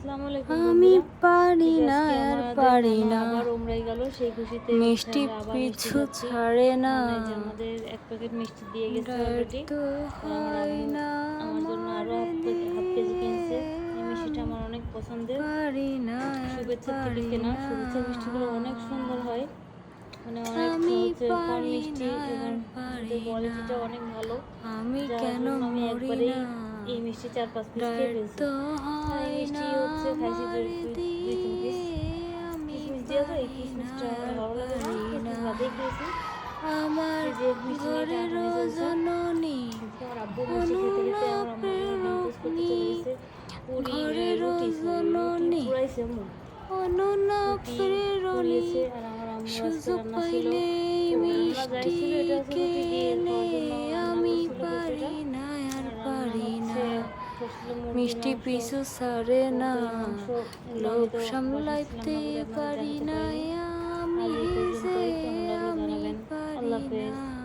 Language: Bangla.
আসসালামু আলাইকুম আমি বন্ধুরা। পারি এই যে না আজকে আর আমাদের পারি মামা না, আবার উমরায় গেল, সেই খুশিতে মিষ্টি আমরা আবার মিষ্টি পিছু খাচ্ছি। ছাড়ে না, কারণ এই যে আমাদের 1 প্যাকেট মিষ্টি দিয়ে গেছে ডায়েট অলরেডি। তো আর আমার হয় আম্মু না আমার জন্য আরও হাফ কেজি কিনছে। এই মিষ্টিটা আমার অনেক পছন্দের, পারি না আর শুভেচ্ছার থেকে পারি কেনা। না, শুভেচ্ছার মিষ্টিগুলো অনেক সুন্দর হয়, মানে অনেক আমি কম পারি মিষ্টি না এবং আর ওদের পারি না, কোয়ালিটিটা অনেক ভালো। আমি যার কেন জন্য আমি মরি একবারেই না, এই মিষ্টি 4-5 পিস খেয়ে ডায়েট ফেলছি। তো আর এই হয় মিষ্টি না খাইছি আমার 2-3 পিস। দিয়ে, আমি কিসমিস দিয়ে তো এই পারি না কিসমিসটা আমার আর ভালো লাগে না, পারি না, কিসমিস বাদেই খেয়েছি। আমার এই যে মিষ্টি নিয়ে ঘরের টানাটানি চলছে। জননী আমার আব্বু মিষ্টি খেতে খেতে আমার আম্মু ডিম টোস্ট করতে চলে গেছে। ঘরের রুটি জননী পুরাইছে আম্মু, অনন্যা রুটি প্রেরণী, পুড়িয়েছে। আর আমার আম্মু আজকে সুযোগ রান্না ছিল, পাইলে রান্না যাই মিষ্টি ছিল এটা হচ্ছে রুটি দিয়ে কেনে, খাওয়ার জন্য রান্না আমি করছিল পারি কিছুটা। না আর আর রান্না পারি হচ্ছে না, করছিল মুরগির মিষ্টি মাংস, পিছু ছাড়ে না, কবুতরের মাংস। এগুলো আমি লোভ তো বসাচ্ছিলাম সামলাইতে না বলে আপনাদের পারি দেখাতে না, পারিনি। আমি আজ এই যে পর্যন্তই, কেমন লাগলো আমি জানাবেন। পারি আল্লাহ না। হাফেজ।